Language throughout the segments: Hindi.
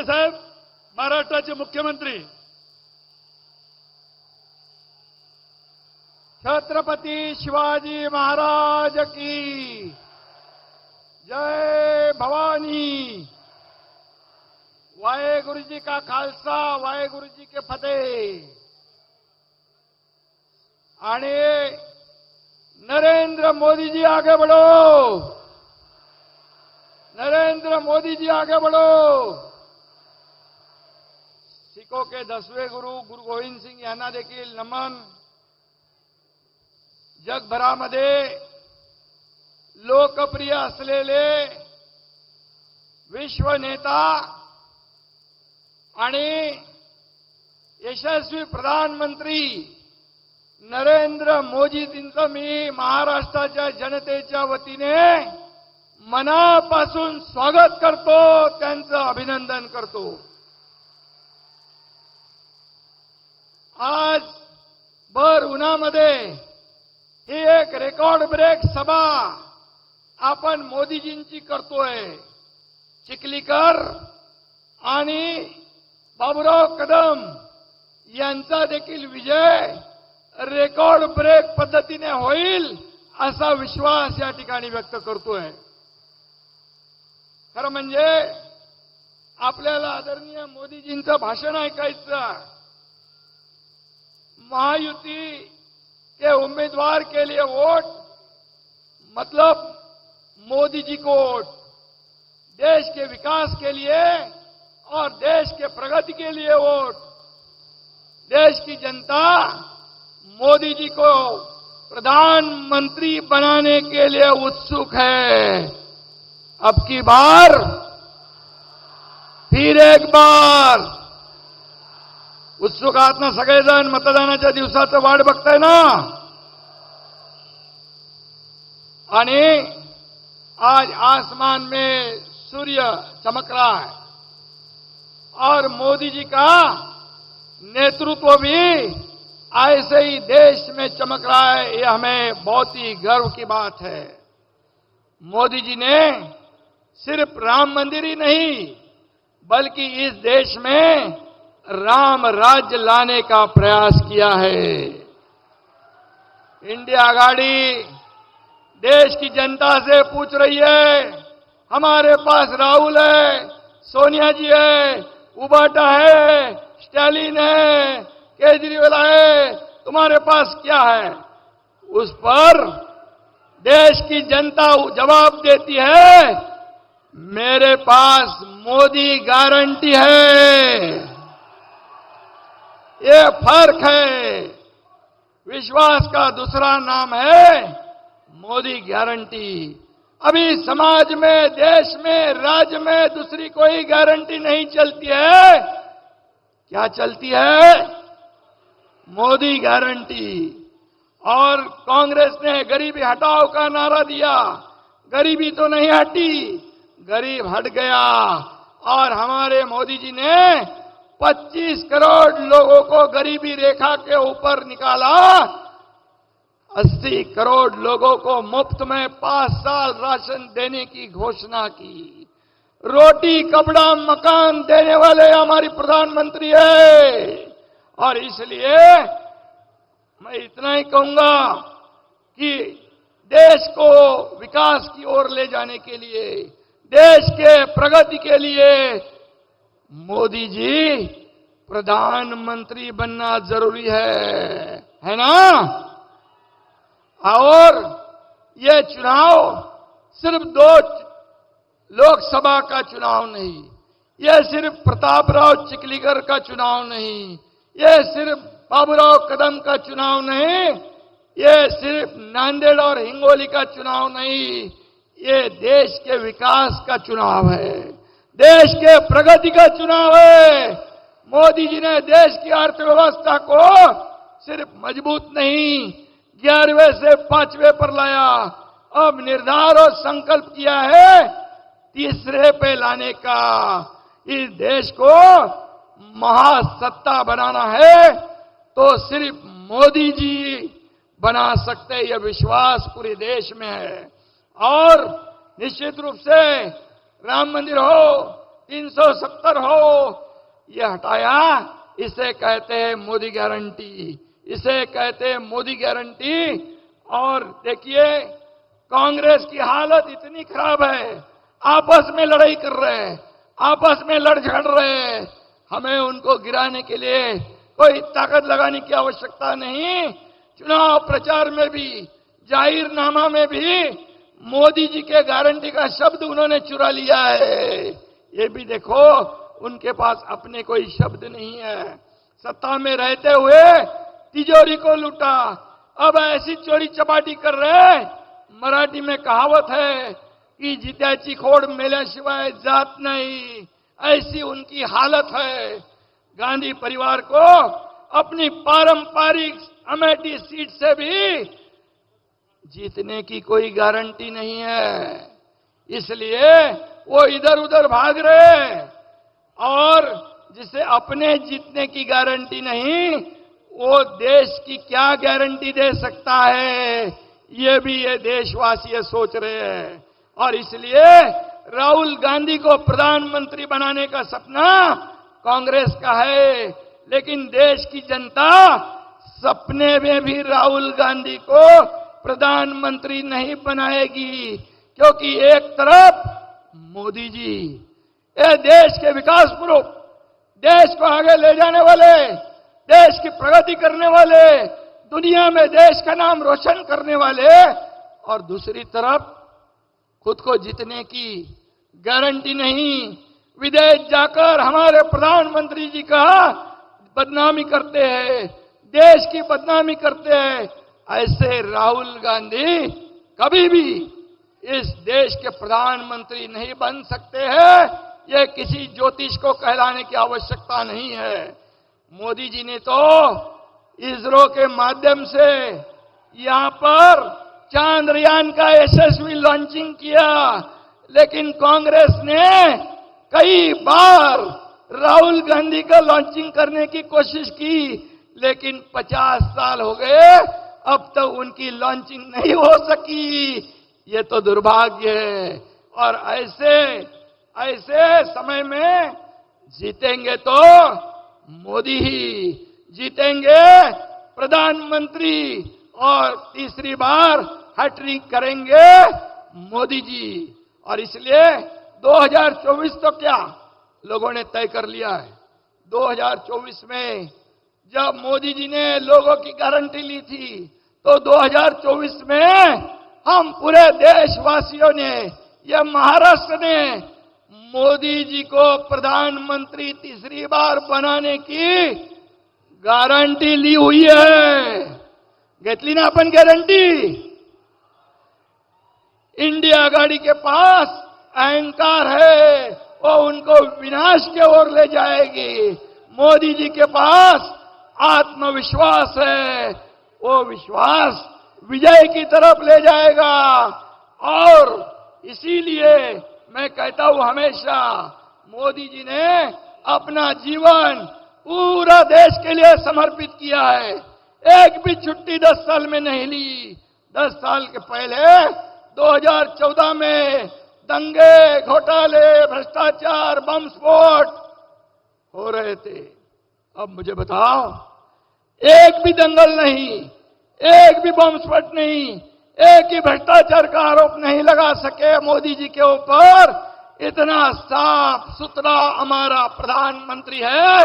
साहेब, महाराष्ट्राचे मुख्यमंत्री छत्रपती शिवाजी महाराज की जय भवानी। वाहेगुरु जी का खालसा, वाहेगुरु जी के फतेह। आने नरेंद्र मोदी जी आगे बढ़ो, नरेंद्र मोदी जी आगे बढ़ो। सिखों के 10वें गुरु गुरु गोविंद सिंग यांना देखील नमन। जगभरामध्ये लोकप्रिय असलेले विश्व नेता आणि यशस्वी प्रधानमंत्री नरेंद्र मोदीजींचं मी महाराष्ट्राच्या जनतेच्या वतीने मनापासून स्वागत करतो, त्यांचं अभिनंदन करतो। आज भर उन्हामध्ये ही एक रेकॉर्ड ब्रेक सभा आपण मोदीजींची करतोय। चिखलीकर आणि बाबूराव कदम यांचा देखील विजय रेकॉर्ड ब्रेक पद्धतीने होईल असा विश्वास या ठिकाणी व्यक्त करतोय। खरं म्हणजे आपल्याला आदरणीय मोदीजींचं भाषण ऐकायचं। महायुति के उम्मीदवार के लिए वोट मतलब मोदी जी को वोट, देश के विकास के लिए और देश के प्रगति के लिए वोट। देश की जनता मोदी जी को प्रधानमंत्री बनाने के लिए उत्सुक है। अब की बार, फिर एक बार उत्सुक आहात ना सगळेजण? मतदानाच्या दिवसाचं वाट बघताय ना? आणि आज आसमान में सूर्य चमक रहा है और मोदी जी का नेतृत्व भी ऐसे ही देश में चमक रहा है। ये हमें बहुत ही गर्व की बात है। मोदी जी ने सिर्फ राम मंदिर ही नहीं बल्कि इस देश में राम राज्य लाने का प्रयास किया है। इंडिया आघाड़ी देश की जनता से पूछ रही है, हमारे पास राहुल है, सोनिया जी है, उबाटा है, स्टालिन है, केजरीवाल है, तुम्हारे पास क्या है? उस पर देश की जनता जवाब देती है, मेरे पास मोदी गारंटी है। ये फर्क है। विश्वास का दूसरा नाम है मोदी गारंटी। अभी समाज में, देश में, राज्य में दूसरी कोई गारंटी नहीं चलती है। क्या चलती है? मोदी गारंटी। और कांग्रेस ने गरीबी हटाओ का नारा दिया, गरीबी तो नहीं हटी, गरीब हट गया। और हमारे मोदी जी ने 25 करोड़ लोगों को गरीबी रेखा के ऊपर निकाला। 80 करोड़ लोगों को मुफ्त में 5 साल राशन देने की घोषणा की। रोटी, कपड़ा, मकान देने वाले हमारी प्रधानमंत्री है। और इसलिए मैं इतना ही कहूंगा कि देश को विकास की ओर ले जाने के लिए, देश के प्रगति के लिए मोदी जी प्रधानमंत्री बनना जरूरी है ना? और ये चुनाव सिर्फ 2 लोकसभा का चुनाव नहीं, ये सिर्फ प्रतापराव चिखलीकर का चुनाव नहीं, ये सिर्फ बाबूराव कदम का चुनाव नहीं, ये सिर्फ नांदेड़ और हिंगोली का चुनाव नहीं, ये देश के विकास का चुनाव है, देश के प्रगति का चुनाव है। मोदी जी ने देश की अर्थव्यवस्था को सिर्फ मजबूत नहीं 11वें से 5वें पर लाया, अब निर्धार और संकल्प किया है 3रे पे लाने का। इस देश को महासत्ता बनाना है तो सिर्फ मोदी जी बना सकते, यह विश्वास पूरे देश में है। और निश्चित रूप से राम मंदिर हो, 370 हो, ये हटाया। इसे कहते हैं मोदी गारंटी, इसे कहते हैं मोदी गारंटी। और देखिए, कांग्रेस की हालत इतनी खराब है, आपस में लड़ाई कर रहे हैं, आपस में लड़ झगड़ रहे हैं। हमें उनको गिराने के लिए कोई ताकत लगाने की आवश्यकता नहीं। चुनाव प्रचार में भी, जाहिरनामा में भी मोदी जी के गारंटी का शब्द उन्होंने चुरा लिया है। ये भी देखो, उनके पास अपने कोई शब्द नहीं है। सत्ता में रहते हुए तिजोरी को लूटा, अब ऐसी चोरी चपाटी कर रहे। मराठी में कहावत है कि जित्याची खोड मेल्याशिवाय जात नहीं, ऐसी उनकी हालत है। गांधी परिवार को अपनी पारंपरिक अमेठी सीट से भी जीतने की कोई गारंटी नहीं है, इसलिए वो इधर उधर भाग रहे। और जिसे अपने जीतने की गारंटी नहीं, वो देश की क्या गारंटी दे सकता है, ये भी ये देशवासी सोच रहे हैं। और इसलिए राहुल गांधी को प्रधानमंत्री बनाने का सपना कांग्रेस का है, लेकिन देश की जनता सपने में भी राहुल गांधी को प्रधानमंत्री नहीं बनाएगी। क्योंकि एक तरफ मोदी जी, ये देश के विकास पुरुष, देश को आगे ले जाने वाले, देश की प्रगति करने वाले, दुनिया में देश का नाम रोशन करने वाले, और दूसरी तरफ खुद को जीतने की गारंटी नहीं, विदेश जाकर हमारे प्रधानमंत्री जी का बदनामी करते हैं, देश की बदनामी करते हैं। ऐसे राहुल गांधी कभी भी इस देश के प्रधानमंत्री नहीं बन सकते हैं। यह किसी ज्योतिष को कहलाने की आवश्यकता नहीं है। मोदी जी ने तो इसरो के माध्यम से यहां पर चांद्रयान का यशस्वी लॉन्चिंग किया, लेकिन कांग्रेस ने कई बार राहुल गांधी का लॉन्चिंग करने की कोशिश की, लेकिन 50 साल हो गए, अब तक उनकी लॉन्चिंग नहीं हो सकी। ये तो दुर्भाग्य है। और ऐसे समय में जीतेंगे तो मोदी ही जीतेंगे, प्रधानमंत्री, और तीसरी बार हैट्रिक करेंगे मोदी जी। और इसलिए 2024 तो क्या लोगों ने तय कर लिया है। 2024 में जब मोदी जी ने लोगों की गारंटी ली थी, तो 2024 में हम पूरे देशवासियों ने, या महाराष्ट्र ने मोदी जी को प्रधानमंत्री तीसरी बार बनाने की गारंटी ली हुई है। घेतली ना अपन गारंटी। इंडिया आघाड़ी के पास अहंकार है, वो उनको विनाश की ओर ले जाएगी। मोदी जी के पास आत्मविश्वास है, वो विश्वास विजय की तरफ ले जाएगा। और इसीलिए मैं कहता हूं हमेशा, मोदी जी ने अपना जीवन पूरा देश के लिए समर्पित किया है। एक भी छुट्टी 10 साल में नहीं ली। 10 साल के पहले 2014 में दंगे, घोटाले, भ्रष्टाचार, बम स्फोट हो रहे थे। अब मुझे बताओ, एक भी दंगल नहीं, एक भी बम स्फोट नहीं, एक ही भ्रष्टाचार का आरोप नहीं लगा सके मोदी जी के ऊपर। इतना साफ सुथरा हमारा प्रधानमंत्री है,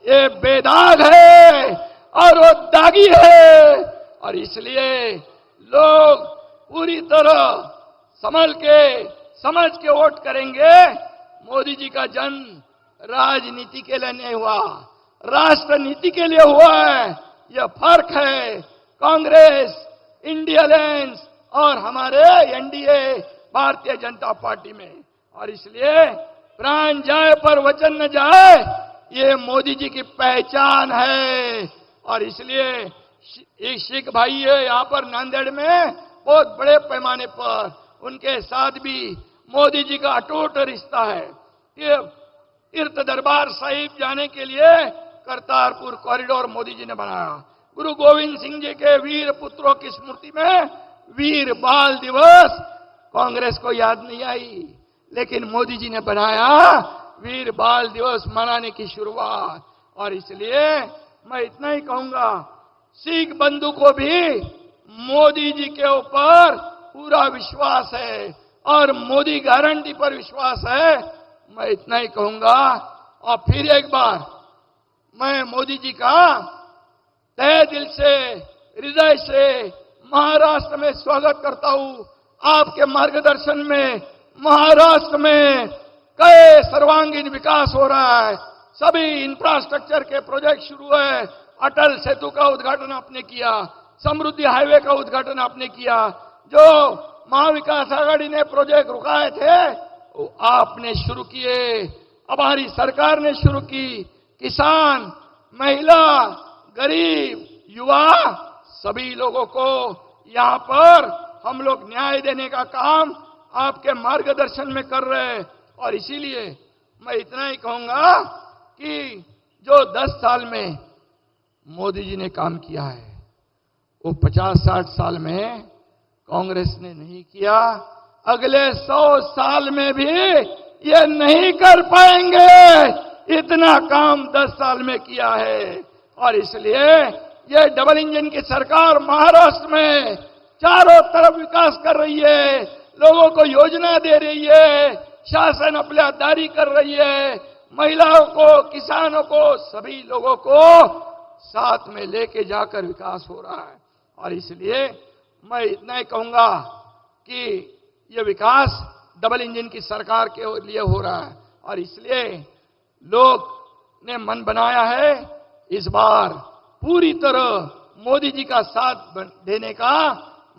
ये बेदाग है और वो दागी है। और इसलिए लोग पूरी तरह समझ के वोट करेंगे। मोदी जी का जन्म राजनीति के लिए नहीं हुआ, राष्ट्र नीति के लिए हुआ है। यह फर्क है कांग्रेस, इंडिया अलायंस और हमारे एनडीए भारतीय जनता पार्टी में। और इसलिए प्राण जाए पर वचन न जाए, ये मोदी जी की पहचान है। और इसलिए एक सिख भाई है यहां पर नांदेड़ में, बहुत बड़े पैमाने पर उनके साथ भी मोदी जी का अटूट रिश्ता है। ये तीर्थ दरबार साहिब जाने के लिए करतारपुर कॉरिडोर मोदी जी ने बनाया। गुरु गोविंद सिंह जी के वीर पुत्रों की स्मृति में वीर बाल दिवस कांग्रेस को याद नहीं आई, लेकिन मोदी जी ने बनाया। वीर बाल दिवस मनाने की शुरुआत। और इसलिए मैं इतना ही कहूंगा, सिख बंधु को भी मोदी जी के ऊपर पूरा विश्वास है और मोदी गारंटी पर विश्वास है। मैं इतना ही कहूंगा और फिर एक बार मैं मोदी जी का तहे दिल से, हृदय से महाराष्ट्र में स्वागत करता हूं। आपके मार्गदर्शन में महाराष्ट्र में कई सर्वांगीण विकास हो रहा है। सभी इंफ्रास्ट्रक्चर के प्रोजेक्ट शुरू है। अटल सेतु का उद्घाटन आपने किया, समृद्धि हाईवे का उद्घाटन आपने किया, जो महाविकास आघाड़ी ने प्रोजेक्ट रुकाए थे वो आपने शुरू किए। अब हमारी सरकार ने शुरू की। किसान, महिला, गरीब, युवा सभी लोगों को यहां पर हम लोग न्याय देने का काम आपके मार्गदर्शन में कर रहे हैं। और इसीलिए मैं इतना ही कहूंगा कि जो 10 साल में मोदी जी ने काम किया है वो 50-60 साल में कांग्रेस ने नहीं किया। अगले 100 साल में भी ये नहीं कर पाएंगे। इतना काम 10 साल में किया है। और इसलिए ये डबल इंजन की सरकार महाराष्ट्र में चारों तरफ विकास कर रही है, लोगों को योजना दे रही है, शासन अपलियादारी कर रही है, महिलाओं को, किसानों को, सभी लोगों को साथ में लेके जाकर विकास हो रहा है। और इसलिए मैं इतना ही कहूंगा कि ये विकास डबल इंजन की सरकार के लिए हो रहा है। और इसलिए लोग ने मन बनाया है इस बार पूरी तरह मोदी जी का साथ देने का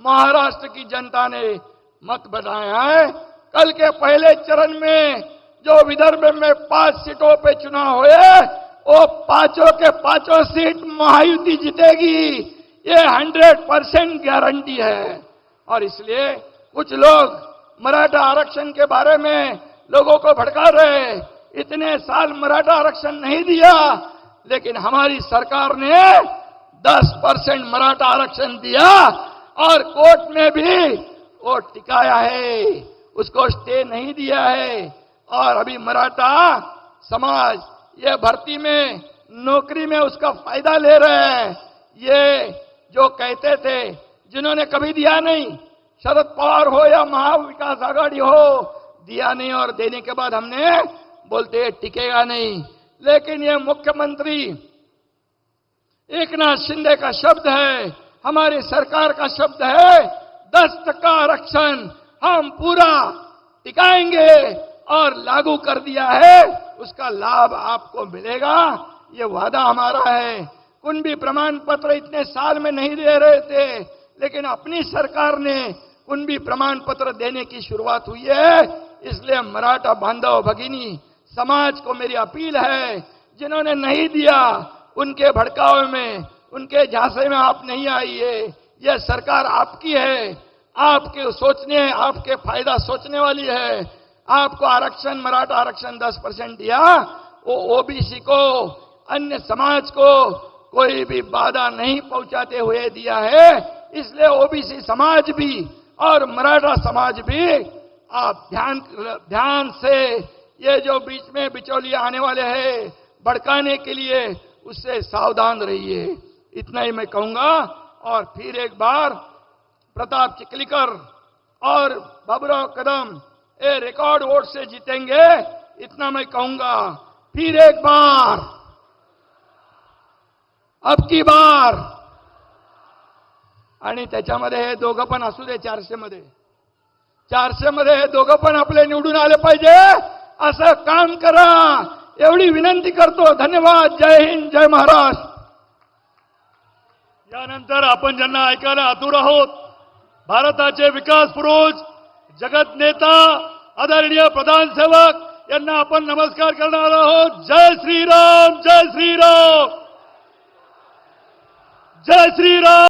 महाराष्ट्र की जनता ने मत बनाया है। कल के पहले चरण में जो विदर्भ में 5 सीटों पे चुनाव हुए वो पांचों के पांचों सीट महायुति जीतेगी। ये 100% गारंटी है। और इसलिए कुछ लोग मराठा आरक्षण के बारे में लोगों को भड़का रहे। इतने साल मराठा आरक्षण नहीं दिया, लेकिन हमारी सरकार ने 10% मराठा आरक्षण दिया और कोर्ट में भी वो टिकाया है, उसको स्टे नहीं दिया है। और अभी मराठा समाज ये भर्ती में, नौकरी में उसका फायदा ले रहे हैं। ये जो कहते थे, जिन्होंने कभी दिया नहीं, शरद पवार हो या महाविकास आघाड़ी हो, दिया नहीं और देने के बाद हमने बोलते टिकेगा नहीं। लेकिन ये मुख्यमंत्री एकनाथ शिंदे का शब्द है, हमारी सरकार का शब्द है, 10% आरक्षण हम पूरा टिकाएंगे और लागू कर दिया है। उसका लाभ आपको मिलेगा, ये वादा हमारा है। कुणबी प्रमाण पत्र इतने साल में नहीं दे रहे थे, लेकिन अपनी सरकार ने कुणबी प्रमाण पत्र देने की शुरुआत हुई है। इसलिए मराठा बांधव भगिनी समाज को मेरी अपील है, जिन्होंने नहीं दिया उनके भड़कावे में, उनके झांसे में आप नहीं आइए। यह सरकार आपकी है, आपके सोचने, आपके फायदा सोचने वाली है। आपको आरक्षण, मराठा आरक्षण 10% दिया, वो ओबीसी को, अन्य समाज को कोई भी बाधा नहीं पहुंचाते हुए दिया है। इसलिए ओबीसी समाज भी और मराठा समाज भी आप ध्यान से ये जो बीच में बिचौलिए आने वाले हैं भड़काने के लिए, उससे सावधान रहिए। इतना ही मैं कहूंगा। और फिर एक बार प्रताप चिखलीकर और बाबूराव कदम ये रिकॉर्ड वोट से जीतेंगे, इतना मैं कहूंगा। फिर एक बार, अब की बार, आणि त्याच्यामध्ये हे दोघं पण असू दे 400 मध्ये, 400 मध्ये हे दोघं पण आपले निवडून आले पाहिजे, असं काम करा एवढी विनंती करतो। धन्यवाद। जय हिंद, जय महाराष्ट्र। यानंतर आपण ज्यांना ऐकायला आतुर आहोत, भारताचे विकास पुरुष, जगत नेता, आदरणीय प्रधान सेवक यांना आपण नमस्कार करणार आहोत। जय श्रीराम, जय श्रीराम, जय श्रीराम।